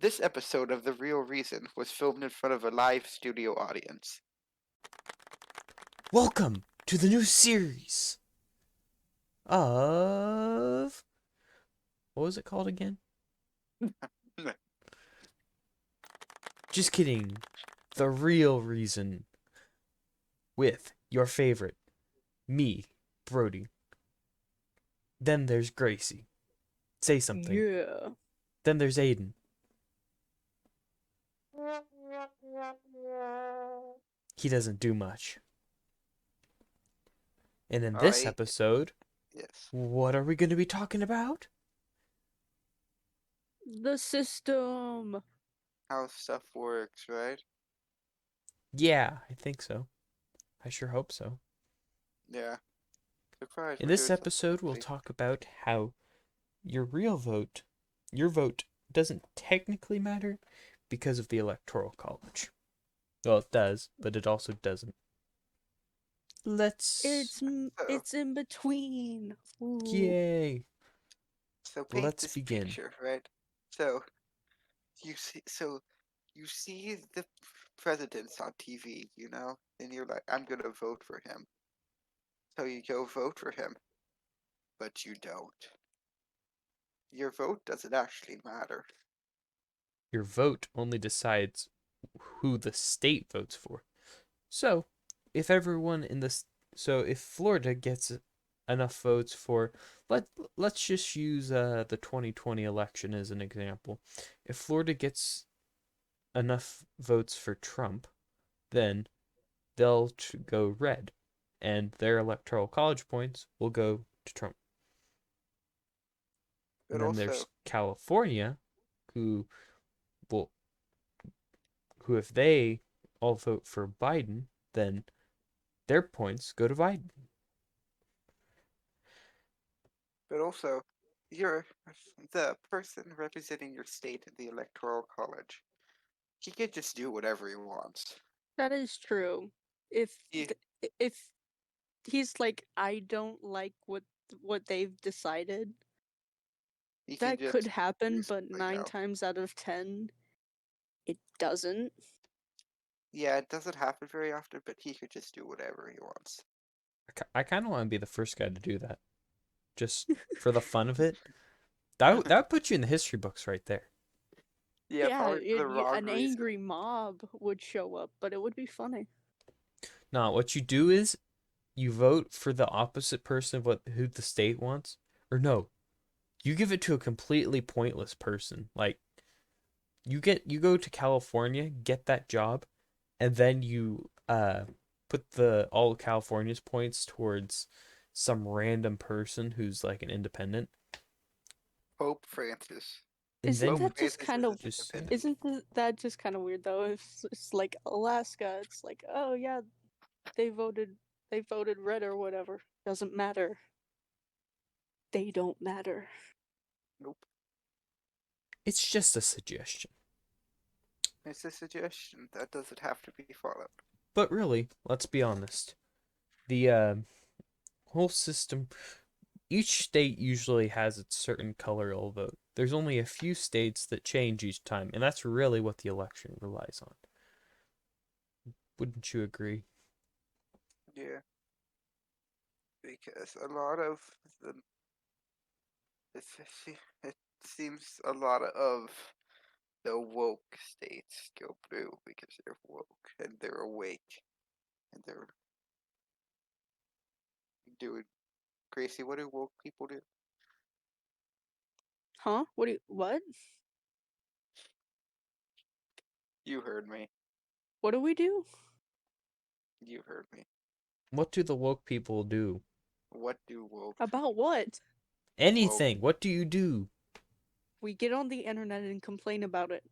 This episode of The Real Reason was filmed in front of a live studio audience. Welcome to the new series of... What was it called again? Just kidding. The Real Reason. With your favorite, me, Brody. Then there's Gracie. Say something. Yeah. Then there's Aiden. He doesn't do much. And in this Alright. episode, Yes. what are we going to be talking about? The system. How stuff works, right? Yeah, I think so. I sure hope so. Yeah. Surprise, In we're this doing something episode, we'll different. talk about how your vote doesn't technically matter because of the Electoral College. Well, it does, but it also doesn't. It's in between. Ooh. Yay! So paint Let's this begin. picture, right? So you see the presidents on TV, and you're like, I'm gonna vote for him. So you go vote for him, but you don't. Your vote doesn't actually matter. Your vote only decides who the state votes for. So, if everyone in this, if Florida gets enough votes for, let's just use the 2020 election as an example. If Florida gets enough votes for Trump, then they'll go red, and their electoral college points will go to Trump. But And then also, there's California, who will, who if they all vote for Biden, then their points go to Biden. you're the person representing your state in the electoral college. He could just do whatever he wants. That is true. If He, if he's like, I don't like what they've decided, he can that just could happen, do but something 9 else. times out of 10, it doesn't. Yeah, it doesn't happen very often, but he could just do whatever he wants. I kind of want to be the first guy to do that, just for the fun of it. That would put you in the history books right there. Yeah, probably for the wrong an reason. angry mob would show up, but it would be funny. Now, what you do is you vote for the opposite person of who the state wants, or no, you give it to a completely pointless person. Like you go to California, get that job, and then you put all California's points towards some random person who's like an independent. Pope Francis. And Isn't then that just kind of just that just kind of weird though? If it's like Alaska, it's like, oh yeah, they voted red or whatever. Doesn't matter. They don't matter. Nope. it's just a suggestion. It's a suggestion that doesn't have to be followed. But really, let's be honest. The whole system, each state usually has its certain color it'll vote. There's only a few states that change each time, and that's really what the election relies on. Wouldn't you agree? Yeah. Because a lot of the it seems a lot of the woke states go blue because they're woke and they're awake and they're doing Gracie, what do woke people do? Huh? What? You heard me. What do we do? You heard me. What do the woke people do? What do woke About what? Anything. What do you do? We get on the internet and complain about it.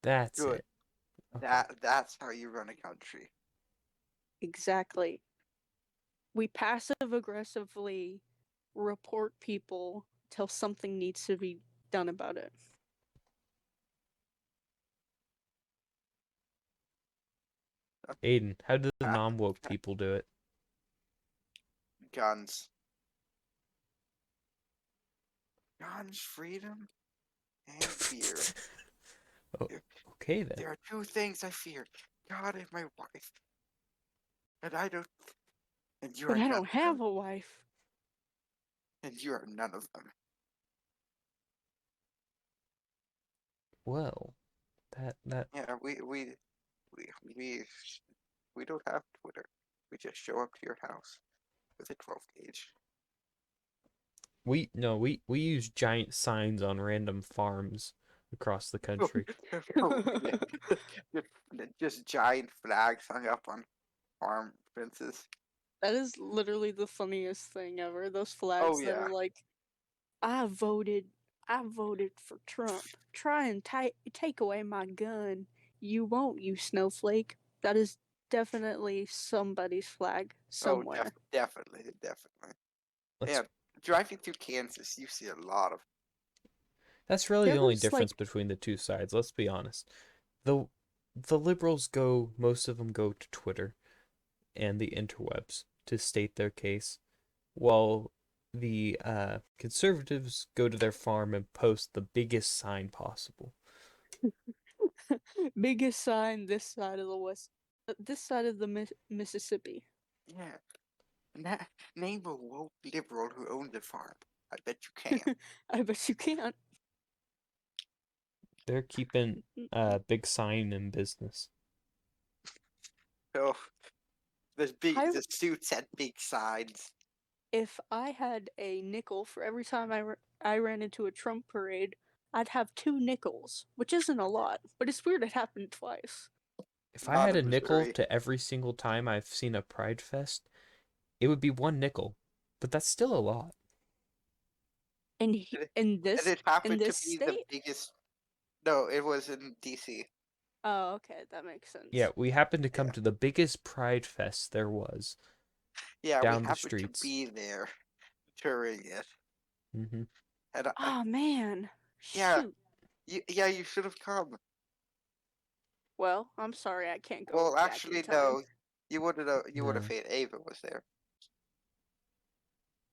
That's good? it. Okay. That's how you run a country. Exactly. We passive aggressively report people till something needs to be done about it. Aiden, how do the non-woke people do it? Guns. Guns, freedom, and beer. Okay then. There are two things I fear: God and my wife. And I don't. And you But are I none don't of have them. a wife. And you are none of them. Well, that Yeah, we we don't have Twitter. We just show up to your house with a 12 gauge. we no we use giant signs on random farms across the country. Oh, yeah. Just giant flags hung up on farm fences. That is literally the funniest thing ever. Those Oh flags that yeah. are like, I voted, I voted for Trump. Try and take away my gun. You won't, you snowflake. That is definitely somebody's flag Oh, somewhere. definitely. Let's Yeah, driving through Kansas, you see a lot of. That's really the There only was difference like, between the two sides, let's be honest. The liberals go, most of them go to Twitter and the interwebs to state their case, while the conservatives go to their farm and post the biggest sign possible. biggest sign this side of the west, this side of the Mississippi. Yeah, name a woke liberal who owns a farm. I bet you can. I bet you can't. They're keeping big sign in business. So I the suits had big sides. If I had a nickel for every time I ran into a Trump parade, I'd have 2 nickels, which isn't a lot, but it's weird it happened twice. If I Not had in a nickel Missouri. to every single time I've seen a Pride Fest, it would be 1 nickel, but that's still a lot. And And it, in and this it happened to be the state, biggest. No, it was in DC. oh, okay, that makes Yeah, sense. we happened to come Yeah, to the biggest Pride Fest there was yeah, we down the happened to streets. be there during it, Hmm. and Oh man, yeah, shoot. you should have come. Well, I'm sorry I can't go Well, back in actually, time. no, you would have No. hated Ava was there.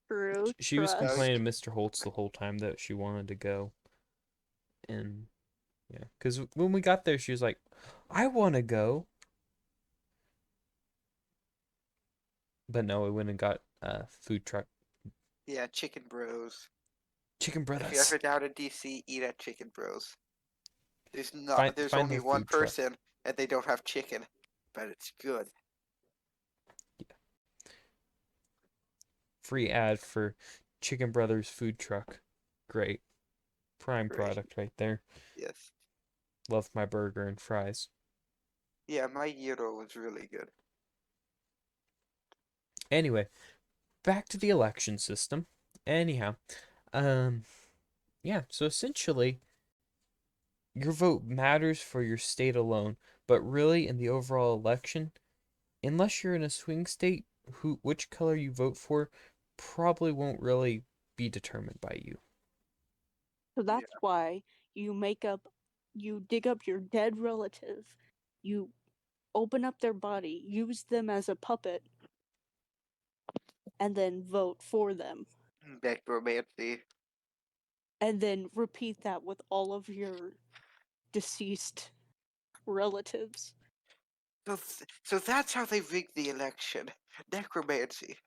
True, She was No, trust. complaining to Mr. Holtz the whole time that she wanted to go. And yeah, because when we got there, she was like, I want to go. But no, we went and got a food truck. yeah, Chicken Bros. Chicken If you're Brothers. ever down in DC, eat at Chicken Bros. There's Find only their one food truck. person, and they don't have chicken, but it's good. Yeah. Free ad for Chicken Brothers food truck. Great. Prime Great. product right there. Yes. Love my burger and fries. Yeah, my gyro was really good. Anyway, back to the election system. Anyhow, um, yeah, so essentially, your vote matters for your state alone, but really in the overall election, unless you're in a swing state, which color you vote for probably won't really be determined by you. So Yeah. that's why you dig up your dead relative, you open up their body, use them as a puppet, and then vote for them. Necromancy. And then repeat that with all of your deceased relatives. So that's how they rigged the election. Necromancy.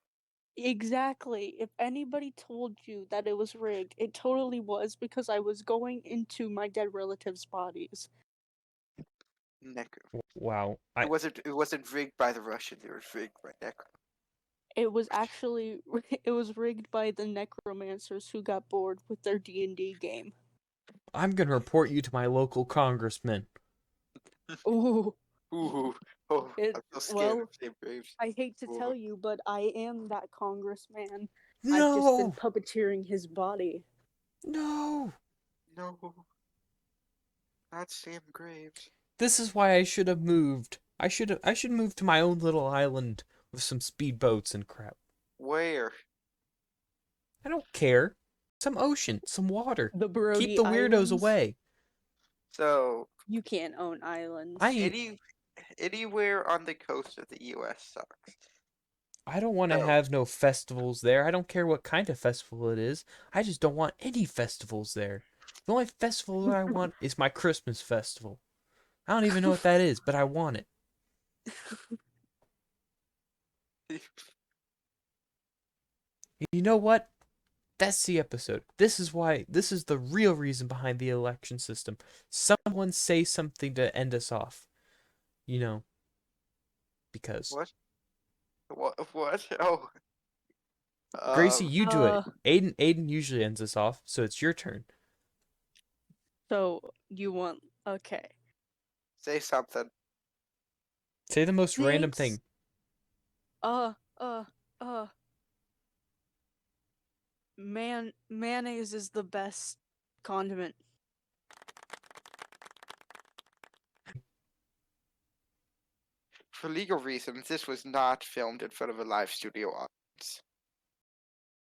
Exactly. If anybody told you that it was rigged, it totally was because I was going into my dead relatives' bodies. Wow. It wasn't rigged by the Russians. It was rigged by Necro. It was actually it was rigged by the necromancers who got bored with their D&D game. I'm gonna report you to my local congressman. Ooh, Ooh. Oh, it I'm so scared of well, Sam Graves. I hate to Ooh. tell you, but I am that congressman. I've just been No! puppeteering his body. No! No. Not Sam Graves. This is why I should have moved. I should move to my own little island with some speedboats and crap. Where? I don't care. Some ocean, some water. The Keep Brody the weirdos Islands. away. So You can't own islands. anywhere on the coast of the U.S. sucks. I don't want to So have no festivals there. I don't care what kind of festival it is. I just don't want any festivals there. The only festival that I want is my Christmas festival. I don't even know what that is, but I want it. You know what? That's the episode. This is the real reason behind the election system. Someone say something to end us off. You know, because. What? What? Oh. Gracie, you do it. Uh, Aiden usually ends us off, so it's your turn. so you want okay. Say something. Say the most random Thanks. thing. Uh, uh, uh. Mayonnaise is the best condiment. For legal reasons, this was not filmed in front of a live studio audience.